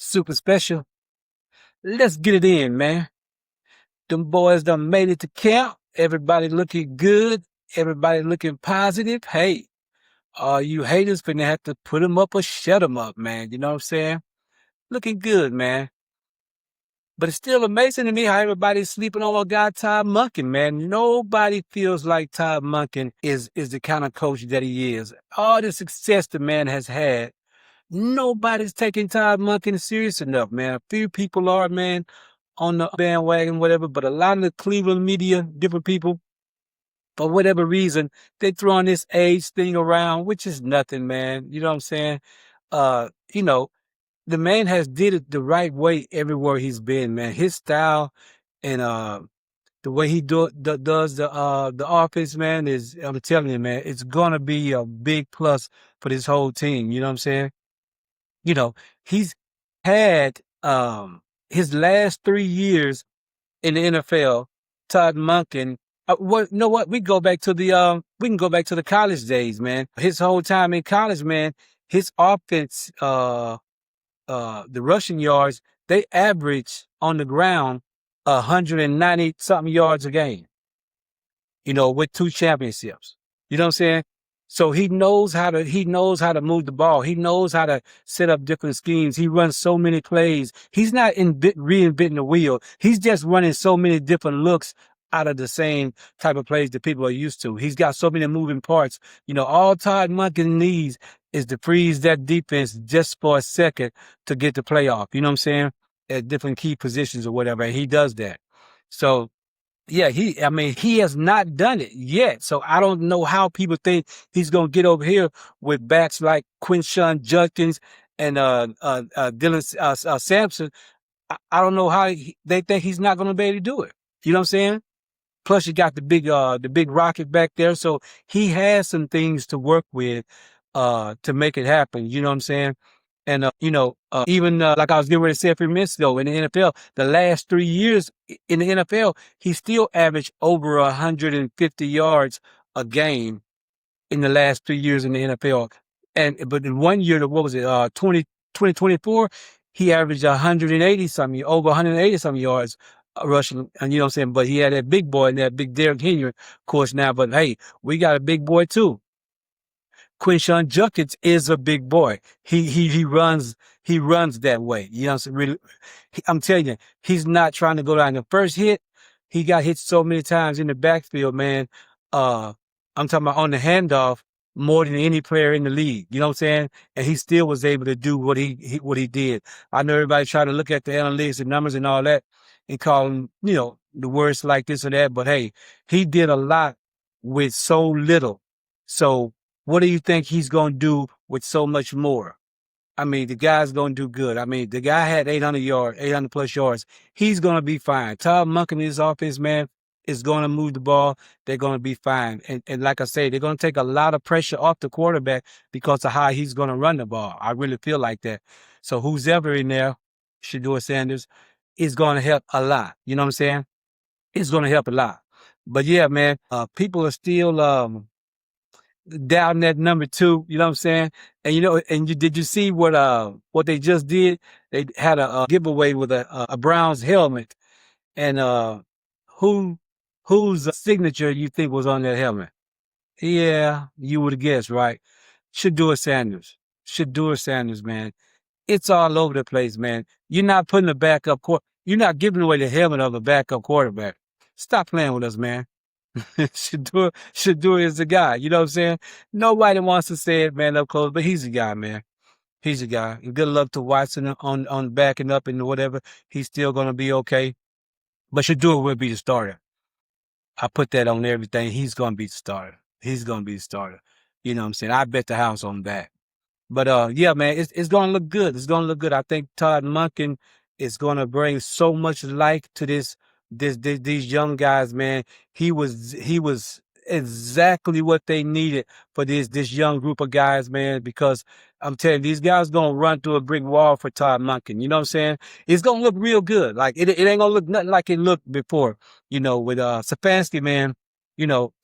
super special. Let's get it in, man. Them boys done made it to camp. Everybody looking good. Everybody looking positive. Hey, all you haters finna have to put them up or shut them up, man. You know what I'm saying? Looking good, man. But it's still amazing to me how everybody's sleeping on our guy Todd Monken, man. Nobody feels like Todd Monken is the kind of coach that he is. All the success the man has had, nobody's taking Todd Monken serious enough, man. A few people are, man, on the bandwagon, whatever, but a lot of the Cleveland media, different people, for whatever reason, they throwing this age thing around, which is nothing, man. You know what I'm saying? You know, the man has did it the right way everywhere he's been, man. His style and the way he does the offense, man, is, I'm telling you, man, it's gonna be a big plus for this whole team. You know what I'm saying? You know, he's had his last 3 years in the NFL, Todd Monken. What you know what? We can go back to the college days, man. His whole time in college, man, his offense, the rushing yards, they average on the ground 190 something yards a game, with 2 championships. You know what I'm saying? So he knows how to move the ball. He knows how to set up different schemes. He runs so many plays. He's not reinventing the wheel. He's just running so many different looks out of the same type of plays that people are used to. He's got so many moving parts. All Todd Monken needs is to freeze that defense just for a second to get the playoff. You know what I'm saying? At different key positions or whatever. And he does that. So yeah, he has not done it yet. So I don't know how people think he's going to get over here with backs like Quinshawn Judkins and Dylan Sampson. I don't know how they think he's not going to be able to do it. You know what I'm saying? Plus, you got the big rocket back there, so he has some things to work with to make it happen. You know what I'm saying? And even like I was getting ready to say a few minutes ago, in the NFL, the last 3 years in the NFL, he still averaged over 150 yards a game in the last 3 years in the NFL. But in one year, what was it, 2024, he averaged 180 something, over 180 something yards rushing. And you know what I'm saying? But he had that big boy and that big Derrick Henry, of course, now. But hey, we got a big boy too. Quinshawn Judkins is a big boy. He runs that way. You know what I'm saying? Really, I'm telling you, he's not trying to go down. The first hit, he got hit so many times in the backfield, man. I'm talking about on the handoff more than any player in the league. You know what I'm saying? And he still was able to do what he did. I know everybody try to look at the analytics and numbers and all that and call him, the worst like this or that. But hey, he did a lot with so little. So what do you think he's going to do with so much more? I mean, the guy's going to do good. I mean, the guy had 800 plus yards. He's going to be fine. Todd Monken in his offense, man, is going to move the ball. They're going to be fine. And like I say, they're going to take a lot of pressure off the quarterback because of how he's going to run the ball. I really feel like that. So who's ever in there, Shedeur Sanders, is going to help a lot. You know what I'm saying? It's going to help a lot. But yeah, man, people are still down at number 2, you know what I'm saying? And did you see what they just did? They had a giveaway with a Browns helmet, and whose signature you think was on that helmet? Yeah, you would have guessed, right? Shedeur Sanders. Shedeur Sanders, man. It's all over the place, man. You're not putting a backup you're not giving away the helmet of a backup quarterback. Stop playing with us, man. Shedeur is the guy. You know what I'm saying? Nobody wants to say it, man, up close, but he's the guy, man. He's the guy. And good luck to Watson on backing up and whatever. He's still going to be okay. But Shedeur will be the starter. I put that on everything. He's going to be the starter. He's going to be the starter. You know what I'm saying? I bet the house on that. But yeah, man, it's gonna look good. It's gonna look good. I think Todd Monken is gonna bring so much life to these young guys, man. He was exactly what they needed for this young group of guys, man, because I'm telling you, these guys gonna run through a brick wall for Todd Monken. You know what I'm saying? It's gonna look real good. Like it ain't gonna look nothing like it looked before. With Stefanski, man,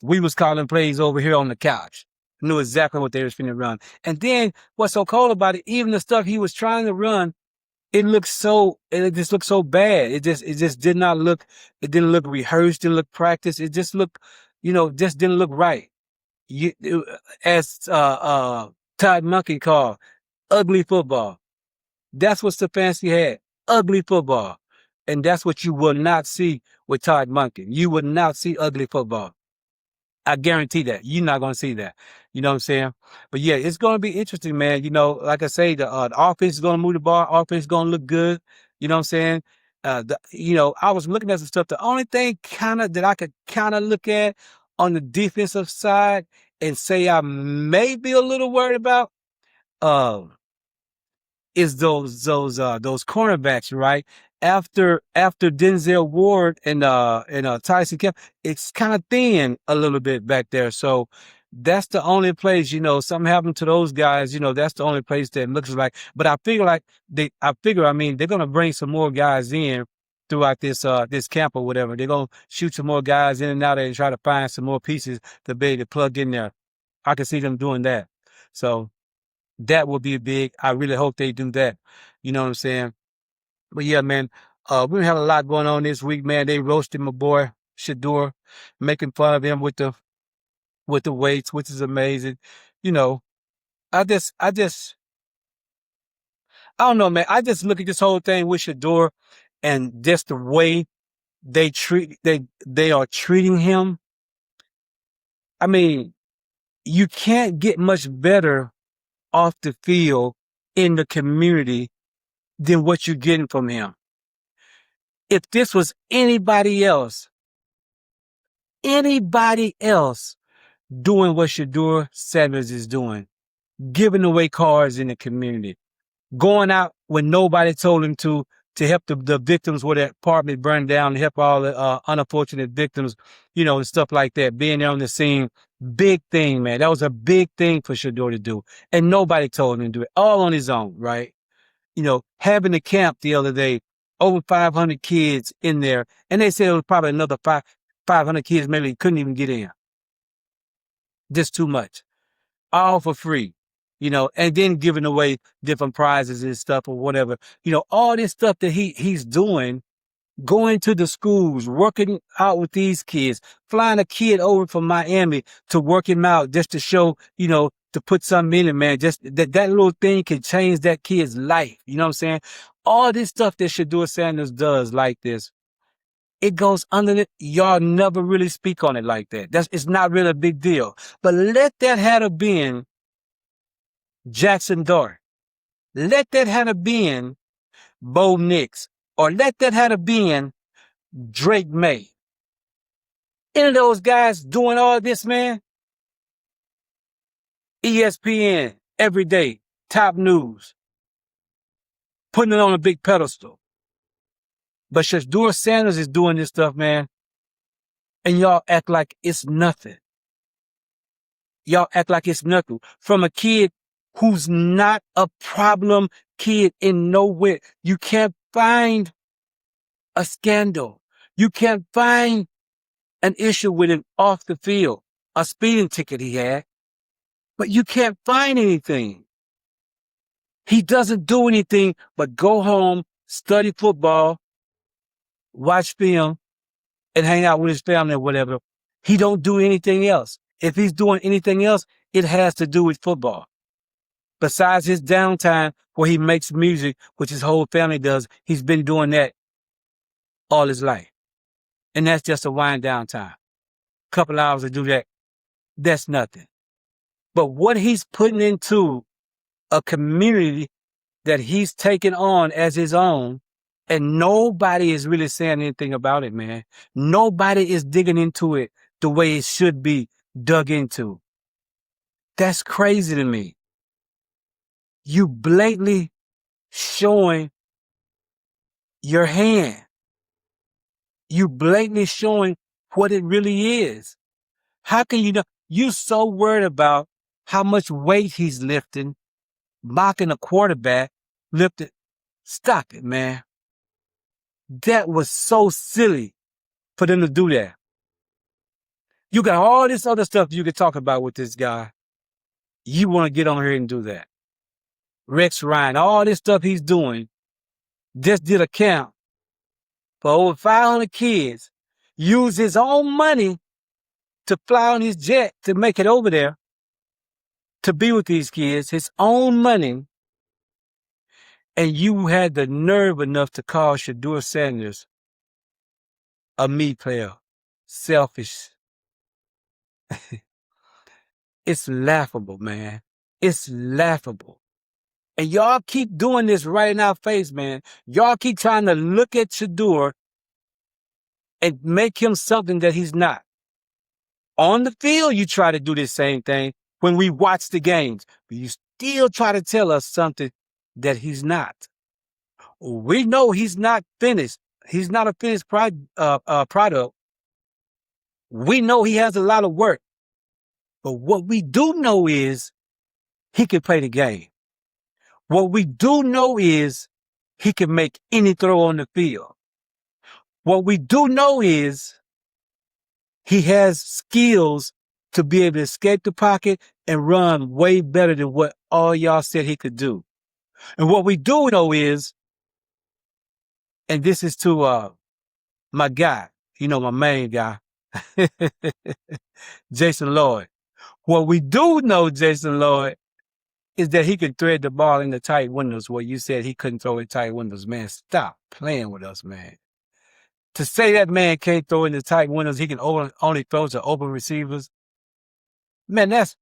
we was calling plays over here on the couch. Knew exactly what they was finna run. And then what's so cool about it, even the stuff he was trying to run it just looked so bad. It just did not look, it didn't look rehearsed, didn't look practiced. It just looked, just didn't look right. As Todd Monkey called, ugly football. That's what Stefanski had, ugly football. And that's what you will not see with Todd Monken. You will not see ugly football. I guarantee that. You're not going to see that. You know what I'm saying? But yeah, it's going to be interesting, man. Like I say, the offense is going to move the ball. Offense is going to look good. You know what I'm saying? I was looking at some stuff. The only thing kind of that I could kind of look at on the defensive side and say I may be a little worried about, uh, is those cornerbacks, right? After Denzel Ward and Tyson Kemp, it's kind of thin a little bit back there. So that's the only place, something happened to those guys, that's the only place that looks like. But I mean, they're gonna bring some more guys in throughout this camp or whatever. They're gonna shoot some more guys in and out and try to find some more pieces to be able to plug in there. I can see them doing that. So that would be big. I really hope they do that. You know what I'm saying? But yeah, man, we had a lot going on this week, man. They roasted my boy Shedeur, making fun of him with the weights, which is amazing. You know, I don't know, man. I just look at this whole thing with Shedeur and just the way they are treating him. I mean, you can't get much better off the field in the community than what you're getting from him. If this was anybody else doing what Shedeur Sanders is doing, giving away cars in the community, going out when nobody told him to help the victims where the apartment burned down, to help all the unfortunate victims, and stuff like that, being there on the scene. Big thing, man. That was a big thing for Shedeur to do. And nobody told him to do it, all on his own, right? Having the camp the other day, over 500 kids in there, and they said it was probably another 500 kids maybe couldn't even get in. Just too much. All for free, and then giving away different prizes and stuff or whatever. All this stuff that he's doing, going to the schools, working out with these kids, flying a kid over from Miami to work him out just to show, to put something in it, man. Just that little thing can change that kid's life. You know what I'm saying? All this stuff that Shedeur Sanders does like this, it goes under it. Y'all never really speak on it like that. It's not really a big deal. But let that have been Jackson Dart. Let that have been Bo Nix. Or let that have been Drake May. Any of those guys doing all this, man? ESPN, every day, top news, putting it on a big pedestal. But Shedeur Sanders is doing this stuff, man, and y'all act like it's nothing. Y'all act like it's nothing. From a kid who's not a problem kid in nowhere. You can't find a scandal. You can't find an issue with him off the field. A speeding ticket he had. But you can't find anything. He doesn't do anything but go home, study football, watch film, and hang out with his family or whatever. He don't do anything else. If he's doing anything else, it has to do with football. Besides his downtime where he makes music, which his whole family does, he's been doing that all his life. And that's just a wind down time. Couple hours to do that. That's nothing. But what he's putting into a community that he's taken on as his own, and nobody is really saying anything about it, man. Nobody is digging into it the way it should be dug into. That's crazy to me. You blatantly showing your hand. You blatantly showing what it really is. How can you know? You so worried about how much weight he's lifting, mocking a quarterback, lifted. Stop it, man. That was so silly for them to do that. You got all this other stuff you could talk about with this guy. You want to get on here and do that. Rex Ryan, all this stuff he's doing, just did a camp for over 500 kids, used his own money to fly on his jet to make it over there to be with these kids, his own money, and you had the nerve enough to call Shedeur Sanders a me player, selfish. It's laughable, man. It's laughable. And y'all keep doing this right in our face, man. Y'all keep trying to look at Shedeur and make him something that he's not. On the field, you try to do this same thing when we watch the games, but you still try to tell us something that he's not. We know he's not finished. He's not a finished product. We know he has a lot of work. But what we do know is he can play the game. What we do know is he can make any throw on the field. What we do know is he has skills to be able to escape the pocket and run way better than what all y'all said he could do. And what we do know is, and this is to my guy, my main guy, Jason Lloyd. What we do know, Jason Lloyd, is that he can thread the ball in the tight windows where you said he couldn't throw in tight windows. Man, stop playing with us, man. To say that man can't throw in the tight windows, he can only throw to open receivers. Man, that's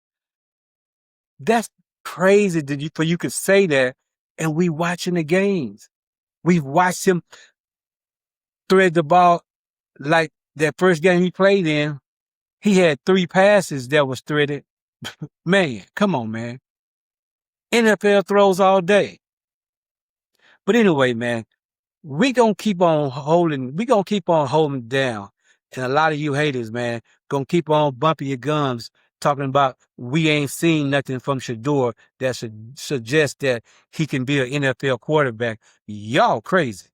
crazy for you could say that, and we watching the games. We've watched him thread the ball like that first game he played in. He had 3 passes that was threaded. Man, come on, man. NFL throws all day. But anyway, man, we gonna keep on holding down. And a lot of you haters, man, gonna keep on bumping your gums, talking about we ain't seen nothing from Shedeur that should suggest that he can be an NFL quarterback. Y'all crazy.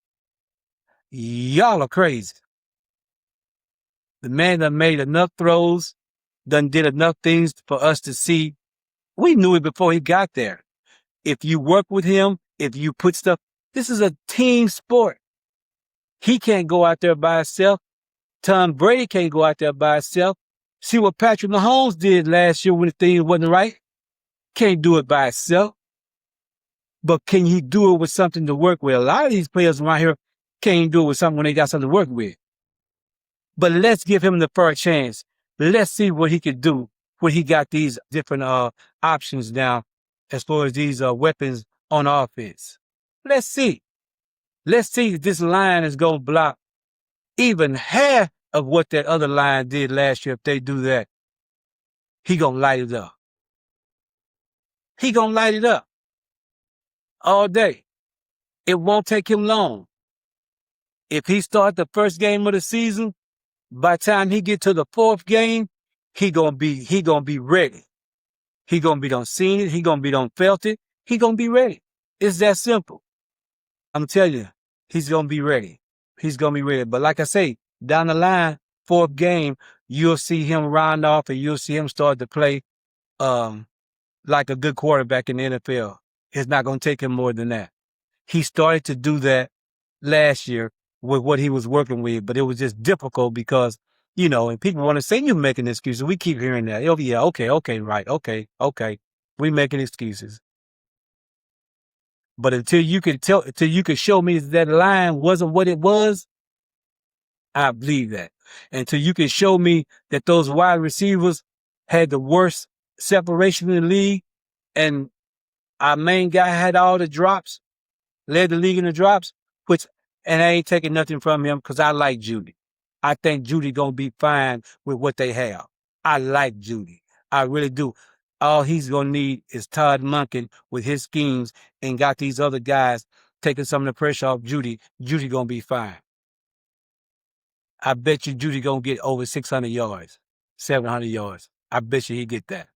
Y'all are crazy. The man done made enough throws, done did enough things for us to see. We knew it before he got there. If you work with him, if you put stuff, this is a team sport. He can't go out there by himself. Tom Brady can't go out there by himself. See what Patrick Mahomes did last year when the thing wasn't right? Can't do it by himself. But can he do it with something to work with? A lot of these players around here can't do it with something when they got something to work with. But let's give him the fair chance. Let's see what he can do when he got these different options now as far as these weapons on offense. Let's see. Let's see if this line is going to block even half of what that other line did last year. If they do that, he going to light it up. He going to light it up all day. It won't take him long. If he start the first game of the season, by the time he get to the 4th game, he gonna be ready. He gonna be done seen it. He gonna be done felt it. He gonna be ready. It's that simple. I'm telling you, he's gonna be ready. He's gonna be ready. But like I say, down the line, 4th game, you'll see him round off and you'll see him start to play like a good quarterback in the NFL. It's not gonna take him more than that. He started to do that last year with what he was working with, but it was just difficult because, and people want to say you're making excuses. We keep hearing that. Oh, yeah, okay, right, okay. We making excuses. But until you can show me that line wasn't what it was, I believe that. Until you can show me that those wide receivers had the worst separation in the league and our main guy had all the drops, led the league in the drops, and I ain't taking nothing from him because I like Judy. I think Judy gonna be fine with what they have. I like Judy. I really do. All he's gonna need is Todd Monken with his schemes and got these other guys taking some of the pressure off Judy. Judy gonna be fine. I bet you Judy gonna get over 600 yards, 700 yards. I bet you he get that.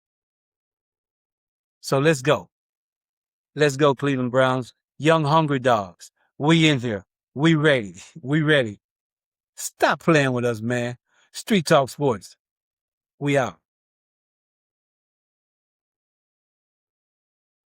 So let's go. Let's go, Cleveland Browns. Young, hungry dogs. We in here. We ready. We ready. Stop playing with us, man. Street Talk Sports. We out.